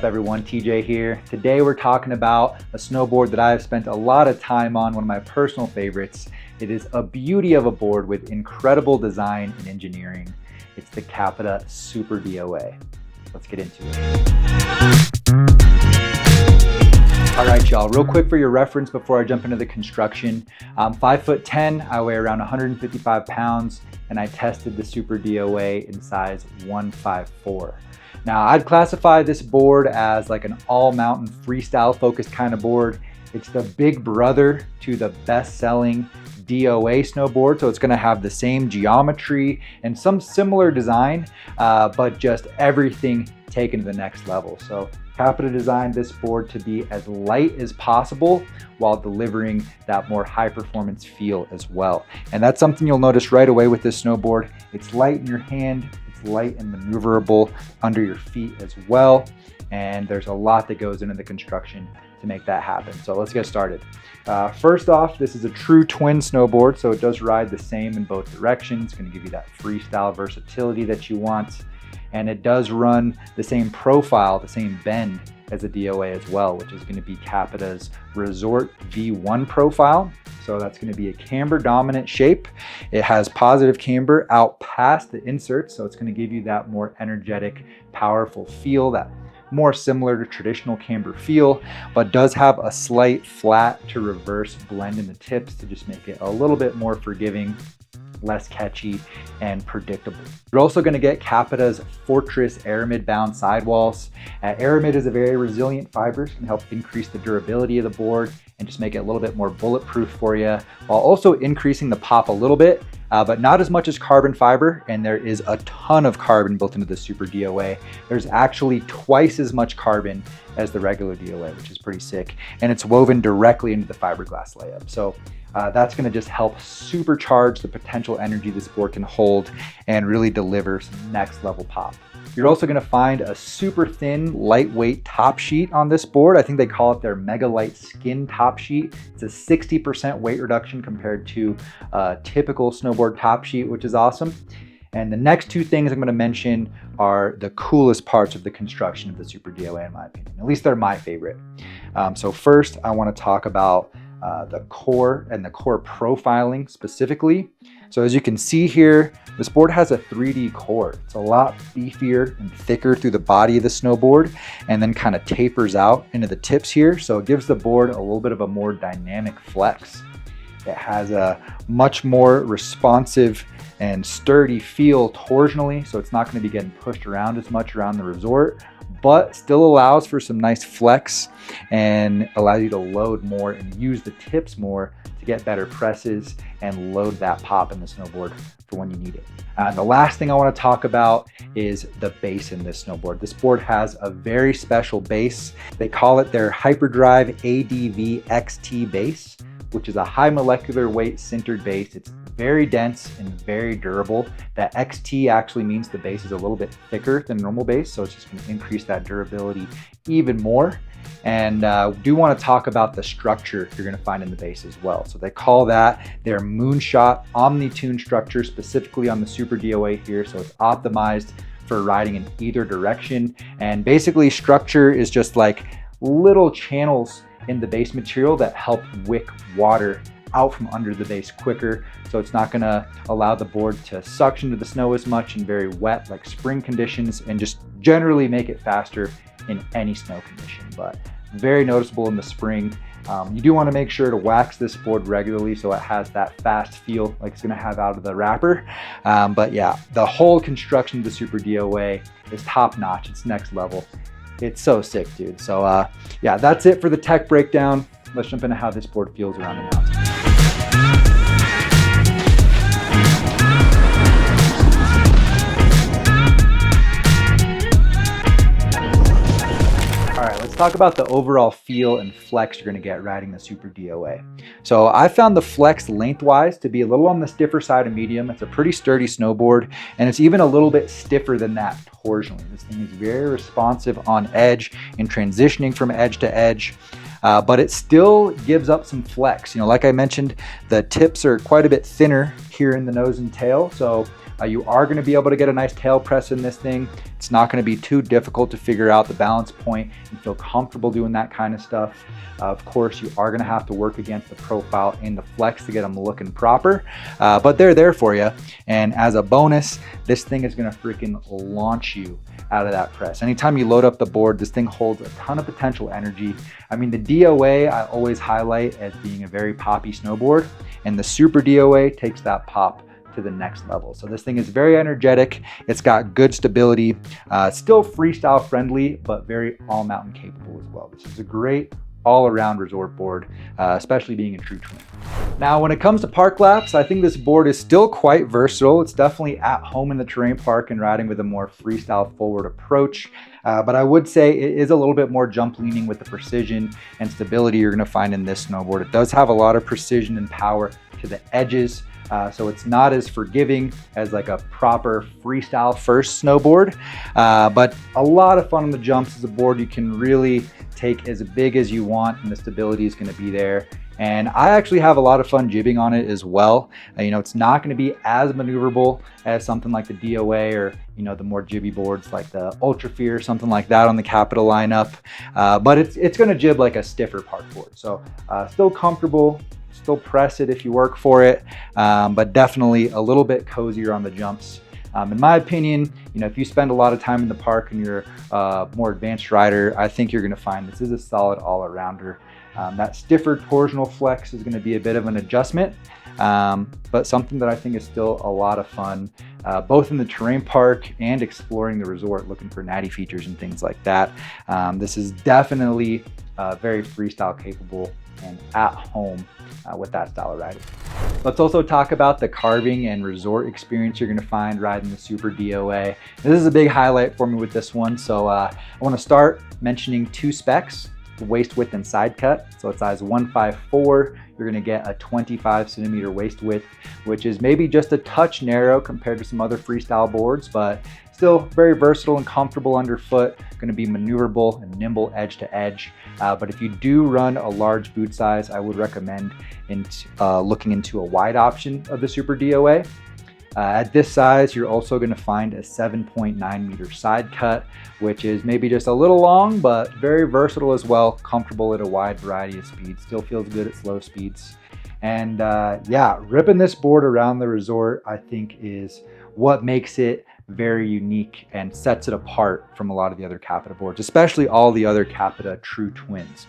up everyone, TJ here. Today we're talking about a snowboard that I've spent a lot of time on, one of my personal favorites. It is a beauty of a board with incredible design and engineering. It's the Capita Super DOA. Let's get into it. All right, y'all, real quick for your reference before I jump into the construction. I'm 5'10", I weigh around 155 pounds, and I tested the Super DOA in size 154. Now, I'd classify this board as like an all-mountain freestyle focused kind of board. It's the big brother to the best-selling DOA snowboard, so it's gonna have the same geometry and some similar design, but just everything taken to the next level. So Capita designed this board to be as light as possible while delivering that more high performance feel as well. And that's something you'll notice right away with this snowboard. It's light in your hand, it's light and maneuverable under your feet as well. And there's a lot that goes into the construction to make that happen. So let's get started. First off, this is a true twin snowboard, so it does ride the same in both directions. It's gonna give you that freestyle versatility that you want. And it does run the same profile, the same bend as the DOA as well, which is going to be Capita's Resort V1 profile. So that's going to be a camber dominant shape. It has positive camber out past the inserts, so it's going to give you that more energetic, powerful feel, that more similar to traditional camber feel, but does have a slight flat to reverse blend in the tips to just make it a little bit more forgiving, less catchy and predictable. You're also going to get Capita's Fortress Aramid bound sidewalls. Aramid is a very resilient fiber, so can help increase the durability of the board and just make it a little bit more bulletproof for you, while also increasing the pop a little bit, but not as much as carbon fiber. And there is a ton of carbon built into the Super DOA. There's actually twice as much carbon as the regular DOA, which is pretty sick. And it's woven directly into the fiberglass layup. So that's going to just help supercharge the potential energy this board can hold and really deliver some next level pop. You're also going to find a super thin, lightweight top sheet on this board. I think they call it their Mega Light Skin top sheet. It's a 60% weight reduction compared to a typical snowboard top sheet, which is awesome. And the next two things I'm going to mention are the coolest parts of the construction of the Super DOA, in my opinion. At least they're my favorite. So first, I want to talk about the core and the core profiling specifically. So as you can see here, this board has a 3D core. It's a lot beefier and thicker through the body of the snowboard, and then kind of tapers out into the tips here. So it gives the board a little bit of a more dynamic flex. It has a much more responsive and sturdy feel torsionally, so it's not going to be getting pushed around as much around the resort, but still allows for some nice flex and allows you to load more and use the tips more to get better presses and load that pop in the snowboard for when you need it. The last thing I want to talk about is the base in this snowboard. This board has a very special base. They call it their Hyperdrive ADV XT base, which is a high molecular weight sintered base. It's very dense and very durable. That XT actually means the base is a little bit thicker than normal base, so it's just going to increase that durability even more. And do want to talk about the structure you're going to find in the base as well. So they call that their Moonshot Omni-Tune structure, specifically on the Super DOA here. So it's optimized for riding in either direction. And basically structure is just like little channels in the base material that help wick water out from under the base quicker. So it's not gonna allow the board to suction to the snow as much in very wet, like spring conditions, and just generally make it faster in any snow condition, but very noticeable in the spring. You do wanna make sure to wax this board regularly so it has that fast feel like it's gonna have out of the wrapper. But yeah, the whole construction of the Super DOA is top notch, it's next level. It's so sick, dude. So yeah, that's it for the tech breakdown. Let's jump into how this board feels around the mountain. All right, let's talk about the overall feel and flex you're gonna get riding the Super DOA. So I found the flex lengthwise to be a little on the stiffer side of medium. It's a pretty sturdy snowboard, and it's even a little bit stiffer than that torsionally. This thing is very responsive on edge and transitioning from edge to edge. But it still gives up some flex. You know, like I mentioned, the tips are quite a bit thinner here in the nose and tail. So You are going to be able to get a nice tail press in this thing. It's not going to be too difficult to figure out the balance point and feel comfortable doing that kind of stuff. Of course, you are going to have to work against the profile and the flex to get them looking proper, but they're there for you. And as a bonus, this thing is going to freaking launch you out of that press. Anytime you load up the board, this thing holds a ton of potential energy. I mean, the DOA I always highlight as being a very poppy snowboard, and the Super DOA takes that pop to the next level. So this thing is very energetic. It's got good stability, still freestyle friendly, but very all mountain capable as well. This is a great all-around resort board, especially being a true twin. Now, when it comes to park laps, I think this board is still quite versatile. It's definitely at home in the terrain park and riding with a more freestyle forward approach. But I would say it is a little bit more jump leaning with the precision and stability you're gonna find in this snowboard. It does have a lot of precision and power to the edges. So it's not as forgiving as like a proper freestyle first snowboard, but a lot of fun on the jumps. As a board you can really take as big as you want, and the stability is going to be there. And I actually have a lot of fun jibbing on it as well. You know, it's not going to be as maneuverable as something like the DOA or, you know, the more jibby boards like the Ultra Fear or something like that on the Capita lineup. But it's going to jib like a stiffer park board. So still comfortable, still press it if you work for it, but definitely a little bit cozier on the jumps. In my opinion, you know, if you spend a lot of time in the park and you're a more advanced rider, I think you're going to find this is a solid all-arounder. That stiffer torsional flex is going to be a bit of an adjustment, but something that I think is still a lot of fun, both in the terrain park and exploring the resort, looking for natty features and things like that. This is definitely very freestyle capable and at home with that style of riding. Let's also talk about the carving and resort experience you're going to find riding the Super DOA. This is a big highlight for me with this one, so I want to start mentioning two specs: the waist width and side cut. So at size 154, you're going to get a 25 centimeter waist width, which is maybe just a touch narrow compared to some other freestyle boards, but still very versatile and comfortable underfoot, going to be maneuverable and nimble edge to edge. But if you do run a large boot size, I would recommend looking into a wide option of the Super DOA. At this size, you're also going to find a 7.9 meter side cut, which is maybe just a little long, but very versatile as well, comfortable at a wide variety of speeds, still feels good at slow speeds. And yeah, ripping this board around the resort, I think, is what makes it very unique and sets it apart from a lot of the other Capita boards, especially all the other Capita true twins.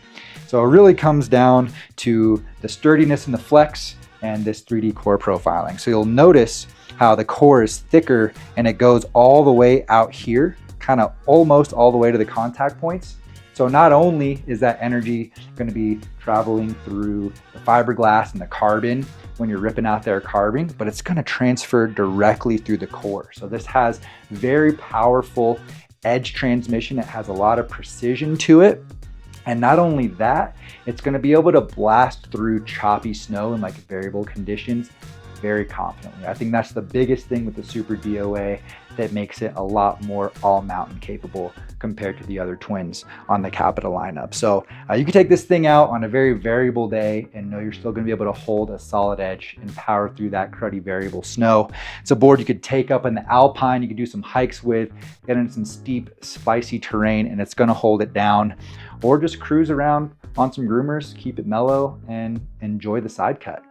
So it really comes down to the sturdiness and the flex and this 3D core profiling. So you'll notice how the core is thicker and it goes all the way out here, kind of almost all the way to the contact points. So not only is that energy going to be traveling through the fiberglass and the carbon when you're ripping out their carving, but it's going to transfer directly through the core. So this has very powerful edge transmission. It has a lot of precision to it. And not only that, it's going to be able to blast through choppy snow in like variable conditions very confidently. I think that's the biggest thing with the Super DOA that makes it a lot more all mountain capable compared to the other twins on the Capita lineup. So you can take this thing out on a very variable day and know you're still going to be able to hold a solid edge and power through that cruddy variable snow. It's a board you could take up in the Alpine, you could do some hikes with, get in some steep, spicy terrain, and it's going to hold it down. Or just cruise around on some groomers, keep it mellow, and enjoy the side cut.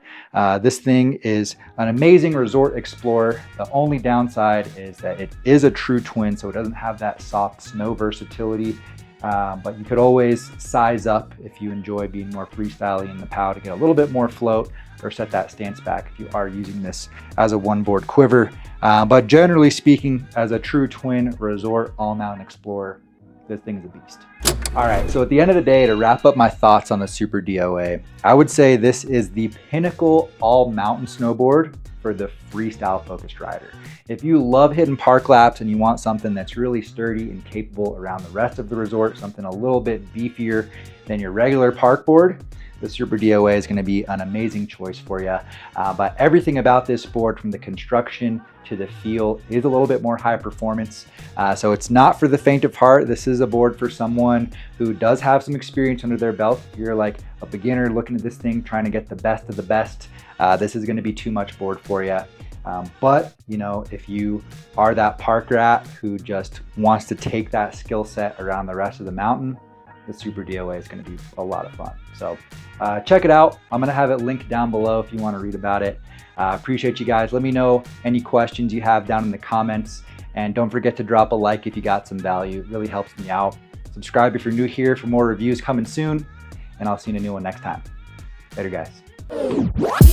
This thing is an amazing resort explorer. The only downside is that it is a true twin, so it doesn't have that soft snow versatility. But you could always size up if you enjoy being more freestyle in the POW to get a little bit more float, or set that stance back if you are using this as a one board quiver. But generally speaking, as a true twin resort all mountain explorer, this thing is a beast. All right, so at the end of the day, to wrap up my thoughts on the Super DOA, I would say this is the pinnacle all mountain snowboard for the freestyle focused rider. If you love hitting park laps and you want something that's really sturdy and capable around the rest of the resort, something a little bit beefier than your regular park board, the Super DOA is going to be an amazing choice for you. But everything about this board, from the construction to the feel, is a little bit more high performance. So it's not for the faint of heart. This is a board for someone who does have some experience under their belt. If you're like a beginner looking at this thing, trying to get the best of the best, this is going to be too much board for you. But you know, if you are that park rat who just wants to take that skill set around the rest of the mountain, the Super DOA is going to be a lot of fun. So check it out. I'm going to have it linked down below if you want to read about it. Appreciate you guys. Let me know any questions you have down in the comments. And don't forget to drop a like if you got some value. It really helps me out. Subscribe if you're new here for more reviews coming soon. And I'll see you in a new one next time. Later, guys.